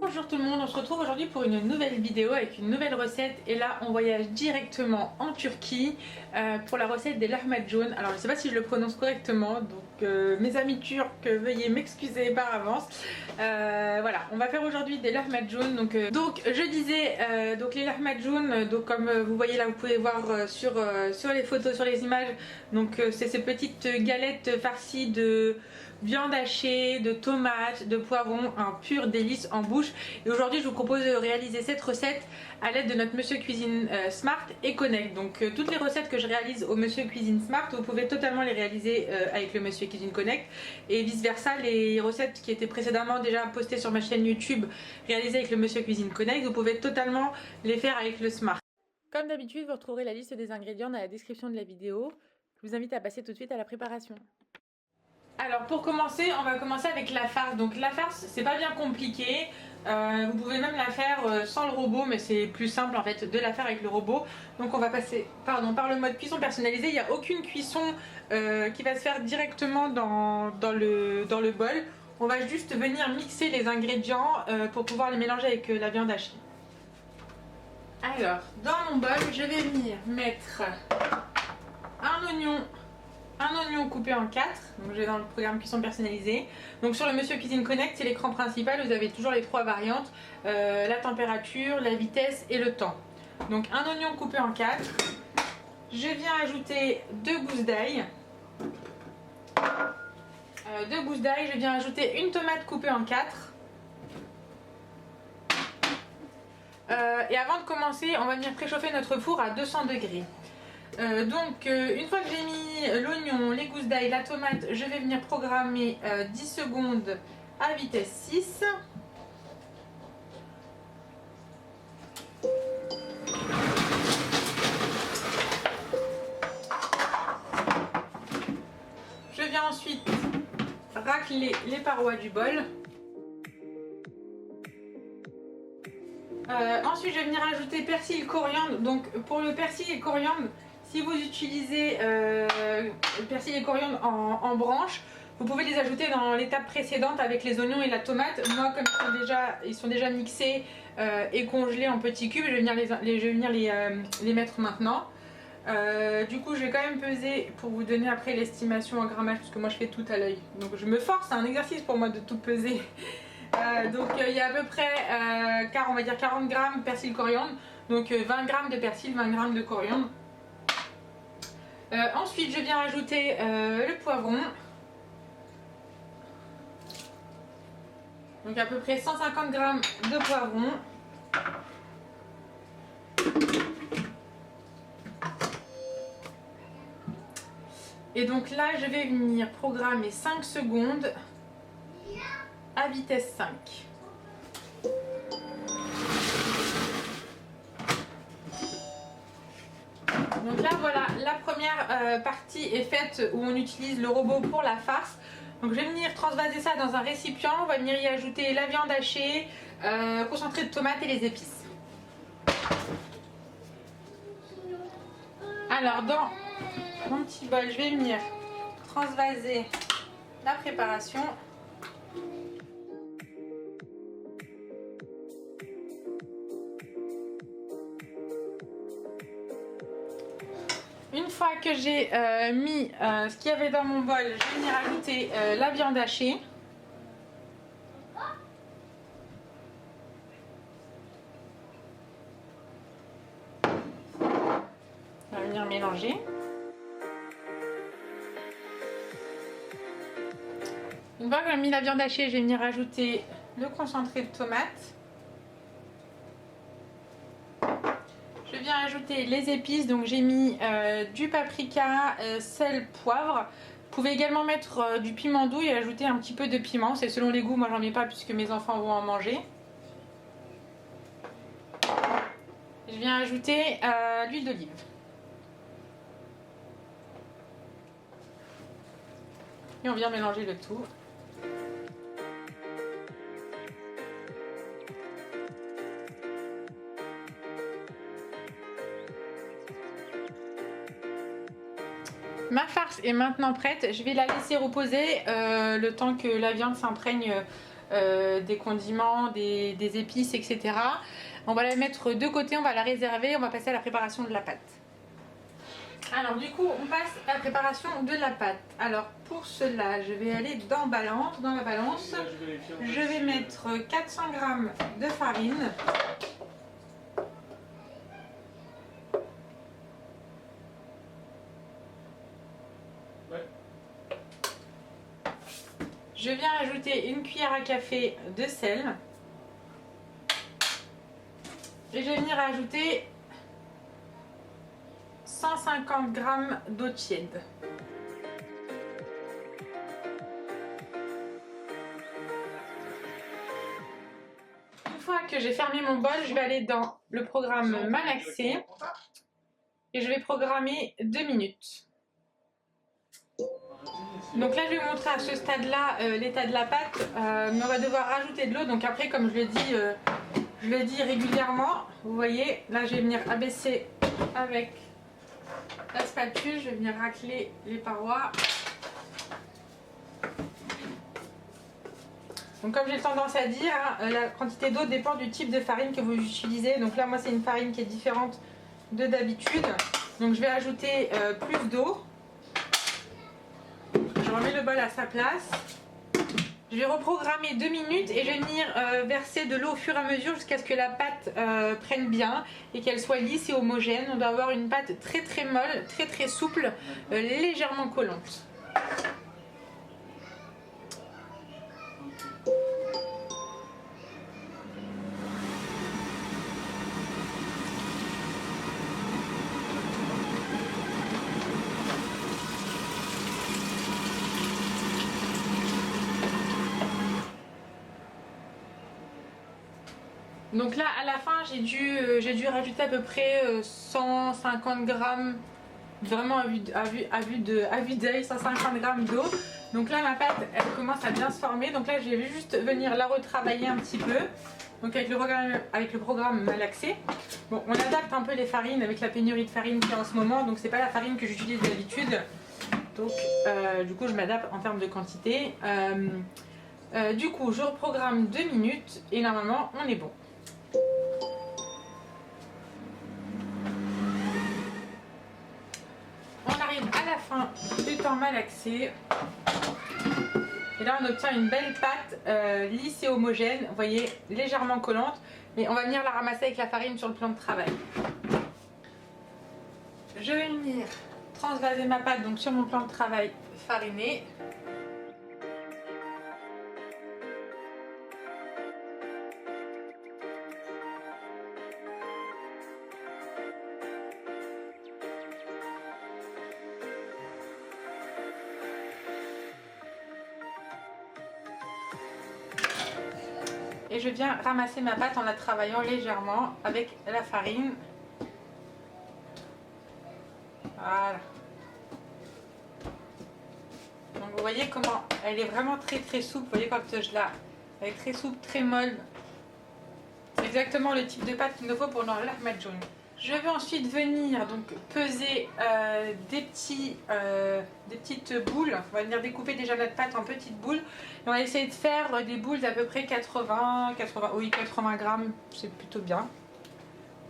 Bonjour tout le monde, on se retrouve aujourd'hui pour une nouvelle vidéo avec une nouvelle recette et là on voyage directement en Turquie pour la recette des lahmacun. Alors je ne sais pas si je le prononce correctement, donc mes amis turcs veuillez m'excuser par avance. Voilà, on va faire aujourd'hui des lahmacun. Donc je disais donc les lahmacun, donc comme vous voyez là, vous pouvez voir sur les photos, sur les images, donc c'est ces petites galettes farcies de viande hachée, de tomates, de poivrons, un pur délice en bouche. Et aujourd'hui je vous propose de réaliser cette recette à l'aide de notre Monsieur Cuisine Smart et Connect. Donc toutes les recettes que je réalise au Monsieur Cuisine Smart, vous pouvez totalement les réaliser avec le Monsieur Cuisine Connect. Et vice versa, les recettes qui étaient précédemment déjà postées sur ma chaîne YouTube réalisées avec le Monsieur Cuisine Connect, vous pouvez totalement les faire avec le Smart. Comme d'habitude, vous retrouverez la liste des ingrédients dans la description de la vidéo. Je vous invite à passer tout de suite à la préparation. Alors pour commencer, on va commencer avec la farce. Donc la farce, c'est pas bien compliqué. Vous pouvez même la faire sans le robot, mais c'est plus simple en fait de la faire avec le robot. Donc on va passer par le mode cuisson personnalisé. Il n'y a aucune cuisson qui va se faire directement dans le bol. On va juste venir mixer les ingrédients pour pouvoir les mélanger avec la viande hachée. Alors dans mon bol, je vais venir mettre un oignon coupé en 4, donc j'ai dans le programme cuisson personnalisée. Donc sur le Monsieur Cuisine Connect, c'est l'écran principal, vous avez toujours les 3 variantes, la température, la vitesse et le temps. Donc un oignon coupé en 4, je viens ajouter 2 gousses d'ail. Je viens ajouter une tomate coupée en 4. Et avant de commencer, on va venir préchauffer notre four à 200 degrés. Une fois que j'ai mis l'oignon, les gousses d'ail, la tomate, je vais venir programmer 10 secondes à vitesse 6. Je viens ensuite racler les parois du bol. Ensuite je vais venir ajouter persil, coriandre. Donc pour le persil et coriandre, si vous utilisez persil et coriandre en branches, vous pouvez les ajouter dans l'étape précédente avec les oignons et la tomate. Moi, comme ils sont déjà mixés et congelés en petits cubes, je vais venir les mettre maintenant. Du coup, je vais quand même peser pour vous donner après l'estimation en grammage, parce que moi je fais tout à l'œil. Donc je me force, c'est un exercice pour moi de tout peser. Il y a à peu près on va dire 40 grammes persil coriandre, donc 20 grammes de persil, 20 grammes de coriandre. Ensuite je viens ajouter le poivron, donc à peu près 150 grammes de poivron. Et donc là je vais venir programmer 5 secondes à vitesse 5. Donc là voilà, la première partie est faite où on utilise le robot pour la farce. Donc je vais venir transvaser ça dans un récipient, on va venir y ajouter la viande hachée, concentré de tomates et les épices. Alors dans mon petit bol, je vais venir transvaser la préparation. Une fois que j'ai mis ce qu'il y avait dans mon bol, je vais venir ajouter la viande hachée. On va venir mélanger. Une fois que j'ai mis la viande hachée, je vais venir ajouter le concentré de tomate. Je viens ajouter les épices, donc j'ai mis du paprika, sel, poivre. Vous pouvez également mettre du piment doux et ajouter un petit peu de piment, c'est selon les goûts, moi j'en mets pas puisque mes enfants vont en manger. Je viens ajouter l'huile d'olive. Et on vient mélanger le tout. Ma farce est maintenant prête, je vais la laisser reposer le temps que la viande s'imprègne des condiments, des épices, etc. On va la mettre de côté, on va la réserver, on va passer à la préparation de la pâte. Alors du coup on passe à la préparation de la pâte. Alors pour cela je vais aller dans la balance, je vais mettre 400 g de farine. Je viens ajouter une cuillère à café de sel. Et je vais venir ajouter 150 g d'eau tiède. Une fois que j'ai fermé mon bol, je vais aller dans le programme Malaxé et je vais programmer 2 minutes. Donc là je vais vous montrer à ce stade là l'état de la pâte, mais on va devoir rajouter de l'eau. Donc après, comme je le dis régulièrement, vous voyez, là je vais venir abaisser avec la spatule, je vais venir racler les parois. Donc comme j'ai tendance à dire, la quantité d'eau dépend du type de farine que vous utilisez. Donc là moi c'est une farine qui est différente de d'habitude. Donc je vais ajouter plus d'eau. Je remets le bol à sa place. Je vais reprogrammer 2 minutes et je vais venir verser de l'eau au fur et à mesure jusqu'à ce que la pâte prenne bien et qu'elle soit lisse et homogène. On doit avoir une pâte très très molle, très très souple, légèrement collante. Donc là à la fin j'ai dû rajouter à peu près 150 grammes, vraiment à vue d'œil, 150 grammes d'eau. Donc là ma pâte elle commence à bien se former, donc là je vais juste venir la retravailler un petit peu. Donc avec le programme Malaxé. Bon, on adapte un peu les farines avec la pénurie de farine qu'il y a en ce moment, donc c'est pas la farine que j'utilise d'habitude. Donc du coup je m'adapte en termes de quantité. Du coup je reprogramme 2 minutes et normalement on est bon. On arrive à la fin du temps malaxé. Et là on obtient une belle pâte lisse et homogène, vous voyez, légèrement collante. Mais on va venir la ramasser avec la farine sur le plan de travail. Je vais venir transvaser ma pâte donc sur mon plan de travail fariné. Et je viens ramasser ma pâte en la travaillant légèrement avec la farine. Voilà. Donc vous voyez comment elle est vraiment très très souple. Vous voyez quand je la... Elle est très souple, très molle. C'est exactement le type de pâte qu'il nous faut pour notre lahmacun. Je vais ensuite venir donc peser des petites boules. On va venir découper déjà notre pâte en petites boules. Et on va essayer de faire des boules d'à peu près 80 grammes. C'est plutôt bien. Donc,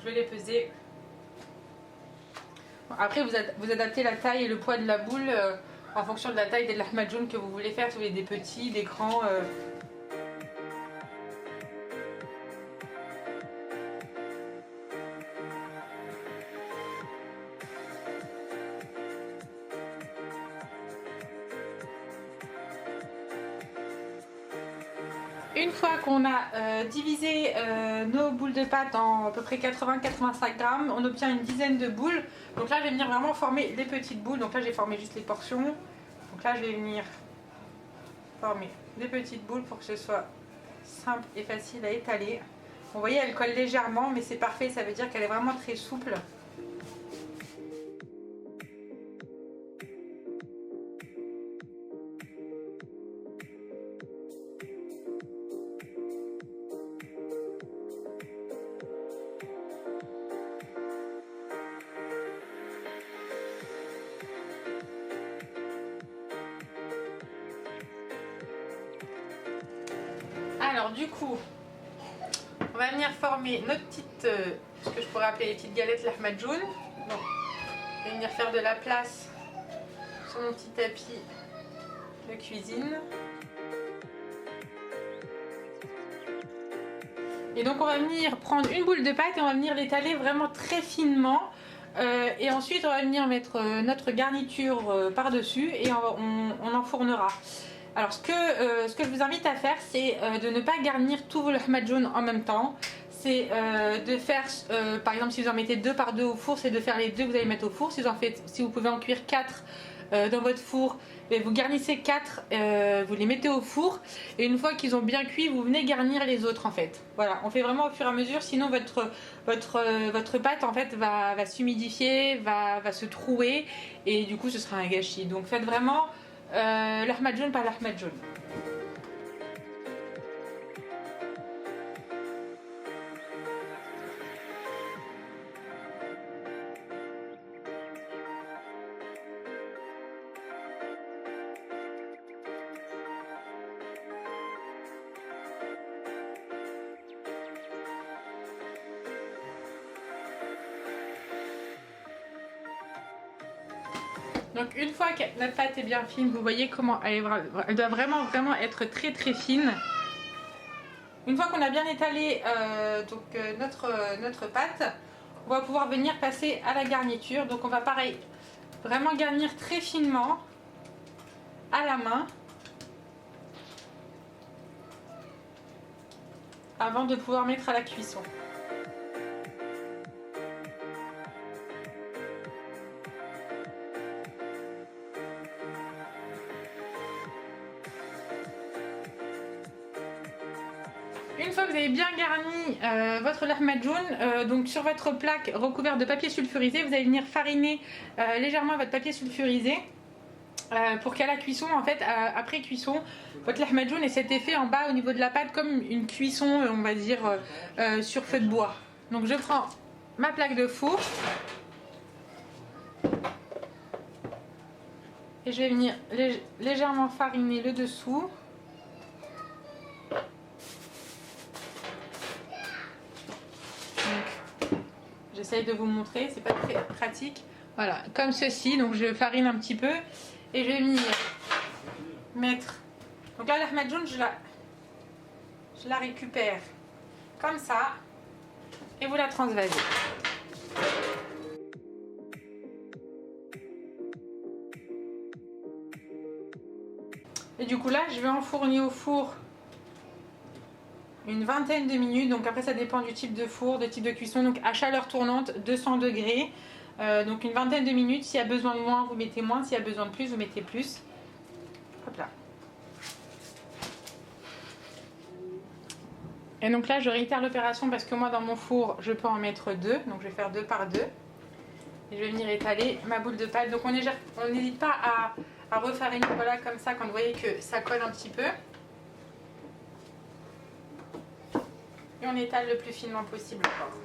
je vais les peser. Bon, après vous adaptez la taille et le poids de la boule en fonction de la taille des lahmacun que vous voulez faire. Si vous voulez des petits, des grands... Une fois qu'on a divisé nos boules de pâte en à peu près 80-85 grammes, on obtient une dizaine de boules. Donc là je vais venir vraiment former des petites boules. Donc là j'ai formé juste les portions. Donc là je vais venir former des petites boules pour que ce soit simple et facile à étaler. Vous voyez, elle colle légèrement mais c'est parfait, ça veut dire qu'elle est vraiment très souple. Alors du coup, on va venir former notre petite, ce que je pourrais appeler les petites galettes lahmacun. Donc, je vais venir faire de la place sur mon petit tapis de cuisine. Et donc on va venir prendre une boule de pâte et on va venir l'étaler vraiment très finement. Et ensuite on va venir mettre notre garniture par-dessus et on enfournera. Alors ce que je vous invite à faire, c'est de ne pas garnir tous vos lahmacun en même temps. C'est de faire, par exemple si vous en mettez 2 par 2 au four, c'est de faire les 2 que vous allez mettre au four. Si vous pouvez en cuire 4 dans votre four, et vous garnissez 4, vous les mettez au four et une fois qu'ils ont bien cuit, vous venez garnir les autres en fait. Voilà, on fait vraiment au fur et à mesure, sinon votre pâte en fait va s'humidifier, va se trouer et du coup ce sera un gâchis. Donc faites vraiment lahmacun par lahmacun. Donc une fois que notre pâte est bien fine, vous voyez comment elle doit vraiment être très fine. Une fois qu'on a bien étalé notre pâte, on va pouvoir venir passer à la garniture. Donc on va pareil, vraiment garnir très finement à la main avant de pouvoir mettre à la cuisson. Une fois que vous avez bien garni votre lahmacun, donc sur votre plaque recouverte de papier sulfurisé, vous allez venir fariner légèrement votre papier sulfurisé pour qu'à la cuisson, en fait, après cuisson, votre lahmacun ait cet effet en bas au niveau de la pâte comme une cuisson, on va dire, sur feu de bois. Donc je prends ma plaque de four et je vais venir légèrement fariner le dessous. J'essaye de vous montrer, c'est pas très pratique. Voilà, comme ceci. Donc je farine un petit peu et je vais venir mettre. Donc là, la lahmacun, je la récupère comme ça et vous la transvasez. Et du coup là, je vais enfourner au four une vingtaine de minutes. Donc après ça dépend du type de four, de type de cuisson. Donc à chaleur tournante, 200 degrés. Donc une vingtaine de minutes. S'il y a besoin de moins, vous mettez moins. S'il y a besoin de plus, vous mettez plus. Hop là. Et donc là je réitère l'opération parce que moi dans mon four je peux en mettre 2. Donc je vais faire 2 par 2. Et je vais venir étaler ma boule de pâte. Donc on n'hésite pas à refariner, voilà, comme ça quand vous voyez que ça colle un petit peu. Et on étale le plus finement possible encore.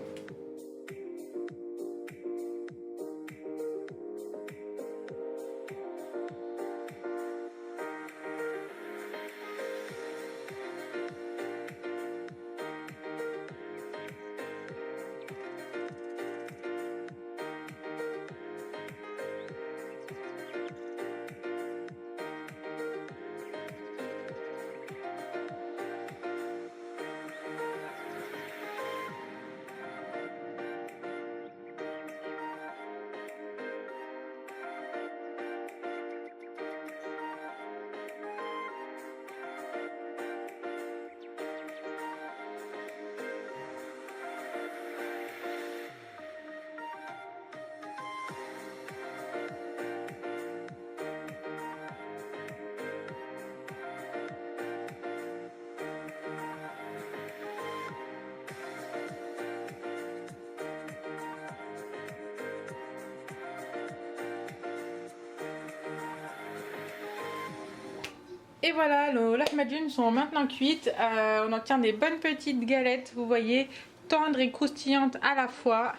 Et voilà, nos lahmacun sont maintenant cuites. On obtient des bonnes petites galettes, vous voyez, tendres et croustillantes à la fois.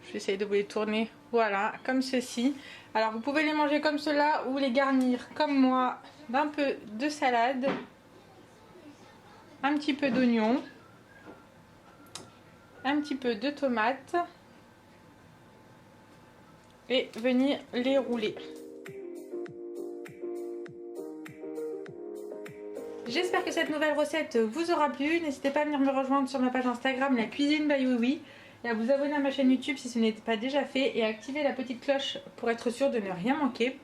Je vais essayer de vous les tourner, voilà, comme ceci. Alors vous pouvez les manger comme cela ou les garnir comme moi d'un peu de salade. un petit peu d'oignon, un petit peu de tomates et venir les rouler. J'espère que cette nouvelle recette vous aura plu. N'hésitez pas à venir me rejoindre sur ma page Instagram La Cuisine by Oui et à vous abonner à ma chaîne YouTube si ce n'est pas déjà fait et à activer la petite cloche pour être sûr de ne rien manquer.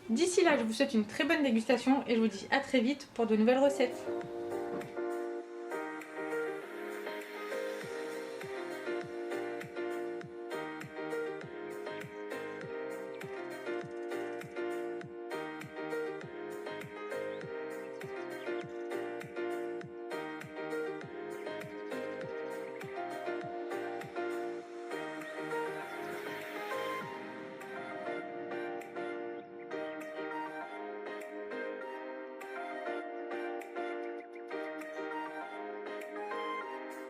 D'ici là, je vous souhaite une très bonne dégustation et je vous dis à très vite pour de nouvelles recettes.